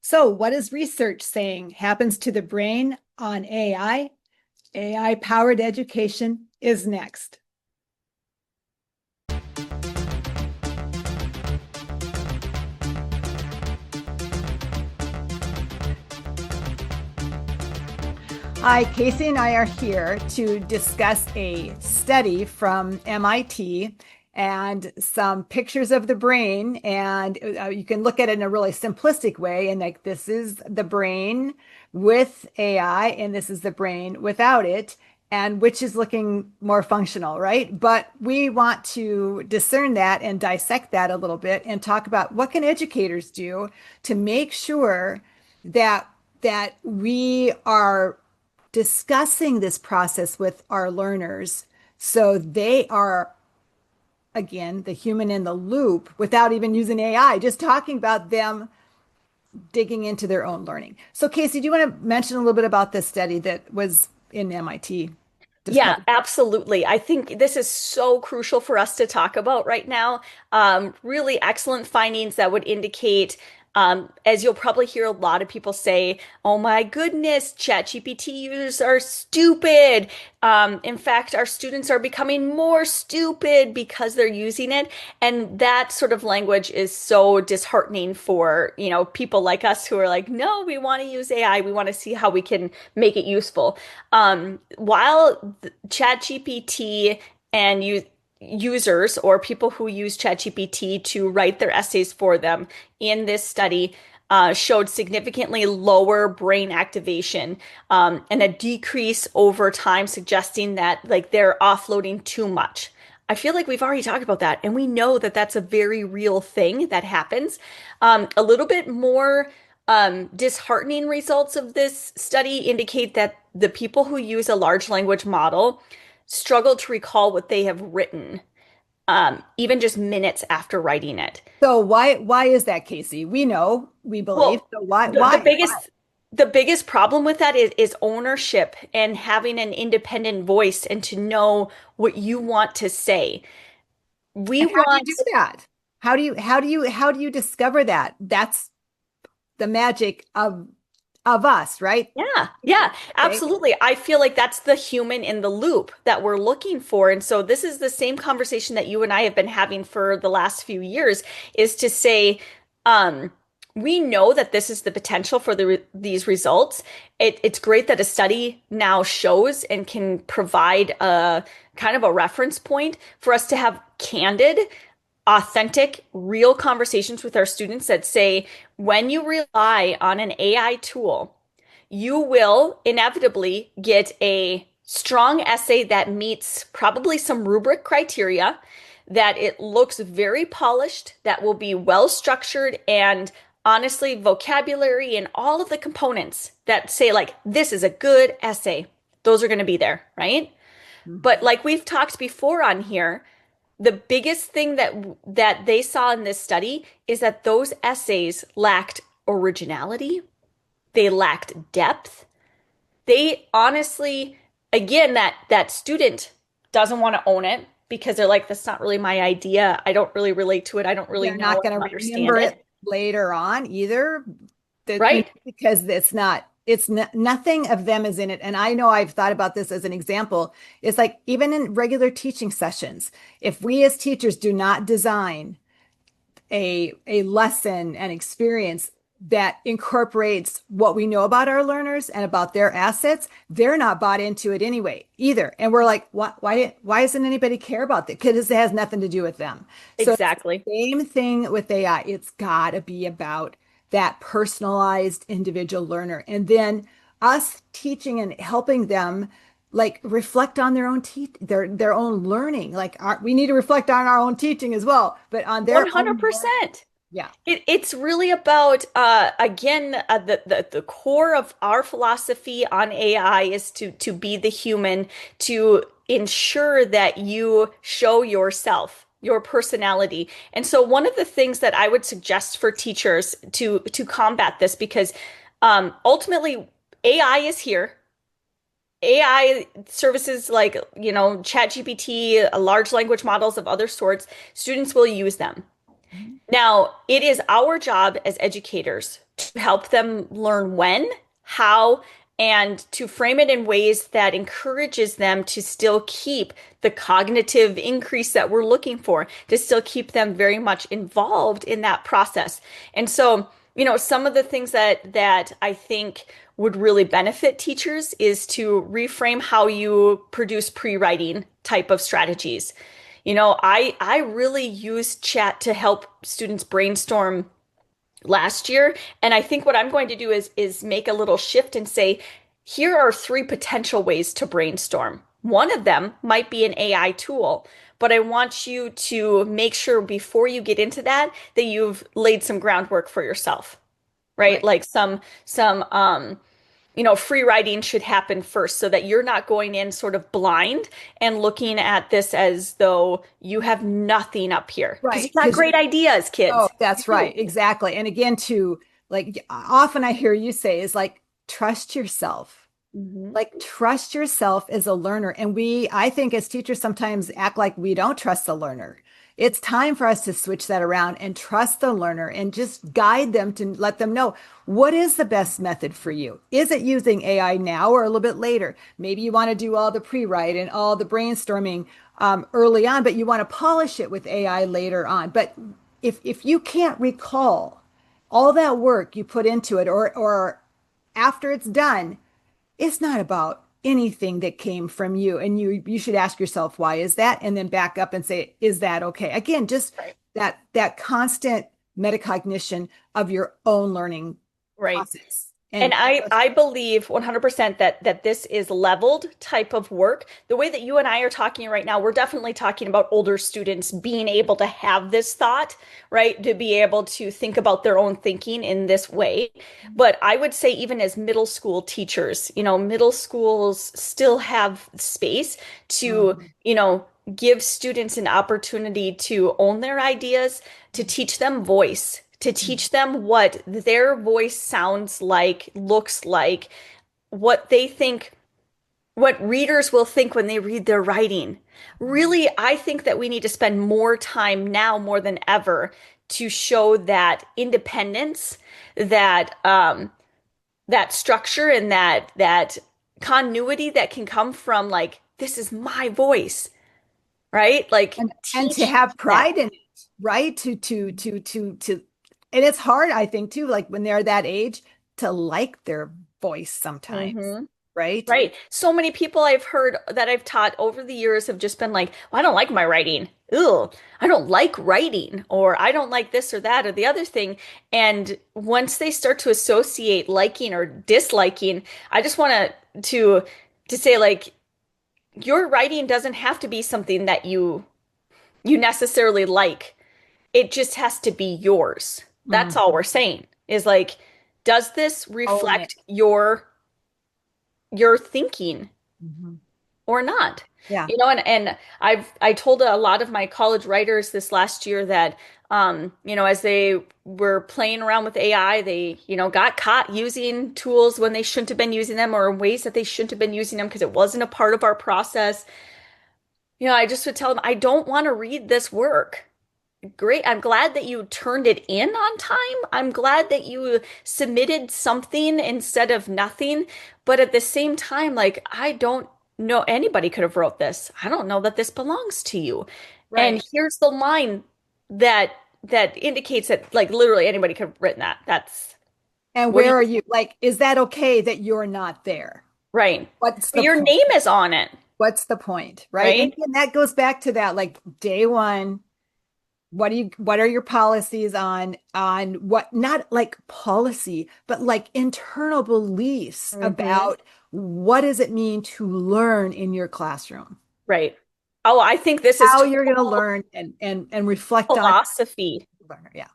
So, what is research saying happens to the brain on AI? AI powered education is next. Hi, Casey and I are here to discuss a study from MIT and some pictures of the brain. And you can look at it in a really simplistic way. And like, this is the brain with AI, and this is the brain without it, and which is looking more functional, right? But we want to discern that and dissect that a little bit and talk about what can educators do to make sure that we are discussing this process with our learners so they are, again, the human in the loop without even using AI, just talking about them digging into their own learning. So, Casey, do you want to mention a little bit about this study that was in MIT? Just Yeah, published? absolutely. I think this is so crucial for us to talk about right now. Really excellent findings that would indicate, as you'll probably hear a lot of people say, oh my goodness, ChatGPT users are stupid. In fact, our students are becoming more stupid because they're using it. And that sort of language is so disheartening for, people like us who are like, no, we want to use AI. We want to see how we can make it useful. While ChatGPT and users or people who use ChatGPT to write their essays for them in this study showed significantly lower brain activation and a decrease over time, suggesting that like they're offloading too much. I feel like we've already talked about that, and we know that that's a very real thing that happens. A little bit more disheartening results of this study indicate that the people who use a large language model struggle to recall what they have written, even just minutes after writing it. So why is that, Casey? We know, we believe. Well, So why the, the why? biggest the biggest problem with that is ownership and having an independent voice and to know what you want to say. We And how do you want do that? How do you discover that? That's the magic of us, right? Yeah, yeah, Okay. absolutely. I feel like that's the human in the loop that we're looking for. And so this is the same conversation that you and I have been having for the last few years is to say, um, we know that this is the potential for these results. It's great that a study now shows and can provide a kind of a reference point for us to have candid, authentic, real conversations with our students that say, when you rely on an AI tool, you will inevitably get a strong essay that meets probably some rubric criteria, that it looks very polished, that will be well structured, and honestly, vocabulary and all of the components that say, like, this is a good essay, those are going to be there, right? But Mhm. like we've talked before on here, the biggest thing that they saw in this study is that those essays lacked originality, they lacked depth, they honestly, again, that student doesn't want to own it because they're like, that's not really my idea. I don't really relate to it. I don't really They're know not and going to understand remember it. it later on either. Right? Because nothing of them is in it. And I know I've thought about this as an example. It's like even in regular teaching sessions, if we as teachers do not design a lesson and experience that incorporates what we know about our learners and about their assets, they're not bought into it anyway either. And we're like, why doesn't anybody care about that? Because it has nothing to do with them. So it's Exactly. the same thing with AI. It's got to be about that personalized individual learner. And then us teaching and helping them like reflect on their own their own learning. Like we need to reflect on our own teaching as well, but on their own learning. 100%. Yeah. It's really about again the core of our philosophy on AI is to be the human, to ensure that you show yourself, your personality. And so one of the things that I would suggest for teachers to combat this, because ultimately AI is here. AI services like, ChatGPT, large language models of other sorts, students will use them. Mhm. Now, it is our job as educators to help them learn when, how, and to frame it in ways that encourages them to still keep the cognitive increase that we're looking for, to still keep them very much involved in that process. And so, some of the things that I think would really benefit teachers is to reframe how you produce pre-writing type of strategies. I really used chat to help students brainstorm last year, and I think what I'm going to do is make a little shift and say, here are three potential ways to brainstorm. One of them might be an AI tool, but I want you to make sure before you get into that that you've laid some groundwork for yourself, right? Right. Like some free writing should happen first so that you're not going in sort of blind and looking at this as though you have nothing up here. Because Right. you've got Because great ideas, oh, kids. You that's do. right. Exactly. And again, to like often I hear you say is like, trust yourself. Mhm. Like trust yourself as a learner. And I think as teachers sometimes act like we don't trust the learner. It's time for us to switch that around and trust the learner and just guide them to let them know what is the best method for you. Is it using AI now or a little bit later? Maybe you want to do all the pre-write and all the brainstorming early on, but you want to polish it with AI later on. But if you can't recall all that work you put into it, or after it's done, it's not about anything that came from you. And you should ask yourself, why is that? And then back up and say, is that okay? Again, just Right. that constant metacognition of your own learning Right. process. And And I believe 100% that this is leveled type of work. The way that you and I are talking right now, we're definitely talking about older students being able to have this thought, right? To be able to think about their own thinking in this way. But I would say even as middle school teachers, middle schools still have space to, Mhm. give students an opportunity to own their ideas, to teach them voice, to teach them what their voice sounds like, looks like, what they think, what readers will think when they read their writing. Really, I think that we need to spend more time now more than ever to show that independence, that structure, and that continuity that can come from like, this is my voice, right? Like and to teach have that. pride in it, right? To and it's hard, I think, too, like when they're that age, to like their voice sometimes, Mhm. right? Right. So many people I've heard that I've taught over the years have just been like, well, I don't like my writing. Ugh, I don't like writing, or I don't like this or that or the other thing. And once they start to associate liking or disliking, I just want to say like your writing doesn't have to be something that you necessarily like. It just has to be yours. That's all we're Mhm. saying is like, does this Own it. reflect your thinking Mhm. or not? Yeah. And I told a lot of my college writers this last year that as they were playing around with AI, they, got caught using tools when they shouldn't have been using them or in ways that they shouldn't have been using them because it wasn't a part of our process. I just would tell them, I don't want to read this work. Great. I'm glad that you turned it in on time. I'm glad that you submitted something instead of nothing. But at the same time, like, I don't know anybody could have wrote this. I don't know that this belongs to you. And Right. here's the line that that indicates that like literally anybody could have written that. That's And what do where you are you? Like, is that okay that you're not there? right. What's But the your point? name is on it, What's the point? Right. And right? again, that goes back to that, like day one, what are your policies on what, not like policy, but like internal beliefs Hmm. about what does it mean to learn in your classroom? Right. Oh, I think this is How you're going to total learn and reflect on philosophy. learner. Yeah.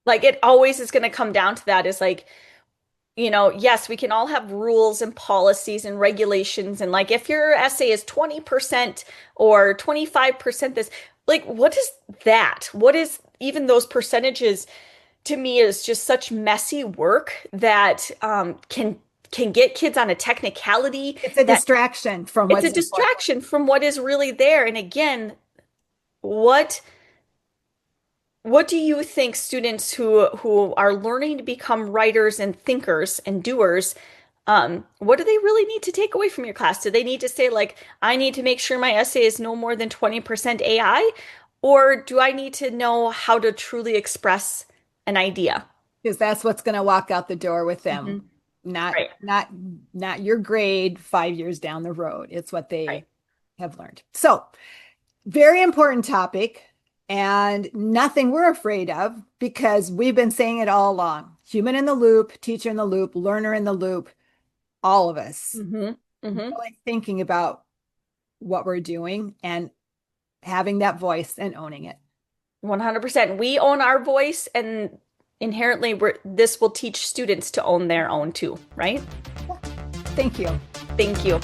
Like it always is going to come down to that is like, yes, we can all have rules and policies and regulations. And like if your essay is 20% or 25% this, like what is that? What is even those percentages to me is just such messy work that can get kids on a technicality It's a that distraction from it's a what's important. distraction from what is really there. And again, what What do you think students who are learning to become writers and thinkers and doers, what do they really need to take away from your class? Do they need to say like, I need to make sure my essay is no more than 20% AI, or do I need to know how to truly express an idea? Because that's what's going to walk out the door with them. Hmm. Not Right, not not your grade 5 years down the road. It's what right. they have learned. So, very important topic and nothing we're afraid of because we've been saying it all along. Human in the loop, teacher in the loop, learner in the loop, all of us Hmm. Hmm. really thinking about what we're doing and having that voice and owning it. 100%. We own our voice, and inherently, this will teach students to own their own too, right? Thank you. Thank you.